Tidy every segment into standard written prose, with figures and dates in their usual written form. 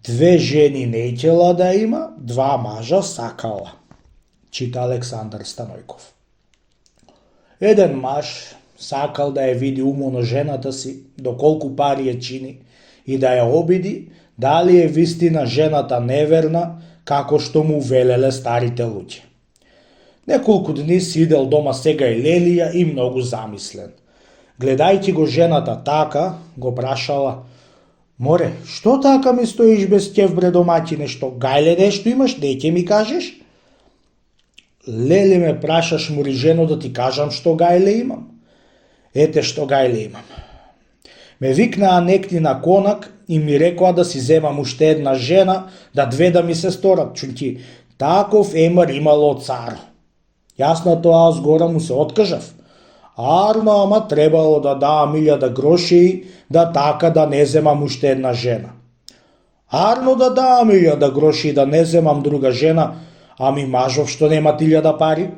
Две жени неќела да има, два мажа сакала. Чита Александар Станојков. Еден маж сакал да ја види умно жената си, доколку пари ја чини, и да ја обиди дали е вистина жената неверна, како што му велеле старите луѓе. Неколку дни сидел дома сега и Лелија и многу замислен. Гледајќи го жената така, го прашала: "Море, што така ми стоиш без ќев бре домаќине, што гајле нешто имаш, не ќе ми кажеш?" "Леле, ме прашаш, мори жено, да ти кажам што гајле имам?" "Ете што гајле имам. Ме викнаа некни на конак и ми рекоа да си земам уште една жена, да две да ми се сторат, чунки таков емар имало од царо. Јас на тоа згора му се откажав. Арно, ама требало да давам 1000 гроши, да така да не земам уште една жена. Арно да давам 1000 гроши и да не земам друга жена, ами мажов што нема 1000 пари.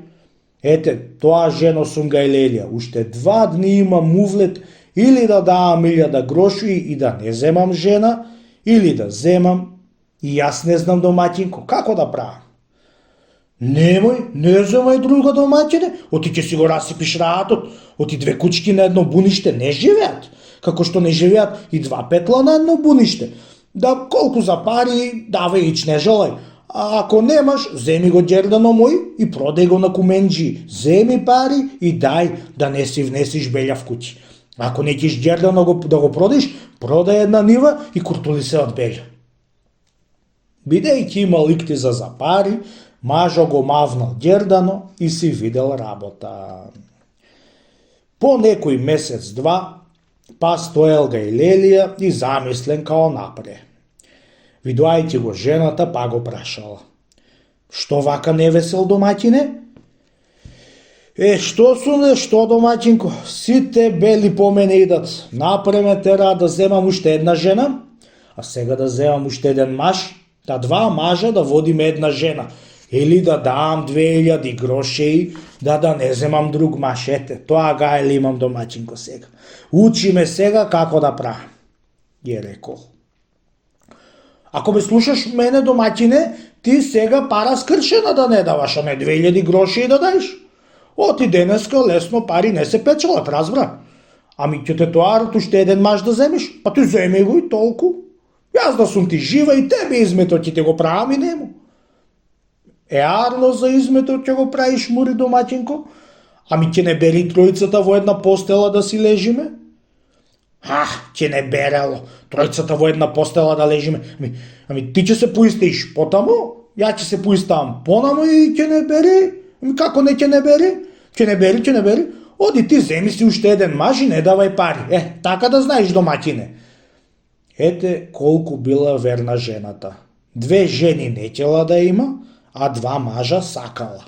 Ете, тоа жено сум га и Лелија, уште 2 дни имам увлет, или да давам 1000 гроши и да не земам жена, или да земам, и јас не знам домаќинко, како да правам?" "Немој, не земај друга домаќине, оти ќе си го расипиш раатот, оти 2 кучки на едно буниште не живеат, како што не живеат и 2 петла на едно буниште. Да колку за пари, давај ич не желај, а ако немаш, земи го ѓердано мој и продај го на куменџи, земи пари и дај да не си внесиш белја в куќи. Ако не ќеш ѓердано да го продиш, продај една нива и куртули се од белја." Бидејќи имал икти за пари, мажо го мавнал ѓердано и си видел работа. По некој месец-два, па стоел га и Лелија и замислен као напре. Видувајќи го жената, па го прашала: "Што вака невесел домаќине?" Што сум, што домаќинко, сите бели по мене идат, напре ме тера да земам уште една жена, а сега да земам уште еден маж, да 2 мажа да водиме една жена, или да давам 2000 гроши, да не земам друг маж. Ете, тоа гајле имам домаќинко сега. Учи ме сега како да правам, ја рекол. "Ако ме слушаш мене домаќине, ти сега пара скршена да не даваш, а не 2000 гроши да даеш. Оти денеска лесно пари не се печелат, разбра. Ами ќе те тоарат уште еден маж да земиш, па ти земи го и толку. Јас да сум ти жива и тебе изметот ќе те го правам и нему." "Арно за изметот ќе го правиш, мури домаќинко? Ами ќе не бери тројцата во една постела да си лежиме?" Ќе не берело, тројцата во една постела да лежиме. Ами ти ќе се поистеиш потаму, ја ќе се поиставам понаму и ќе не бери. Како не ќе не бери? Ќе не бери. Оди ти земи си уште еден маж и не давај пари. Така да знаеш домаќине." Ете колку била верна жената. 2 жени неќела да има, а 2 мажа сакала.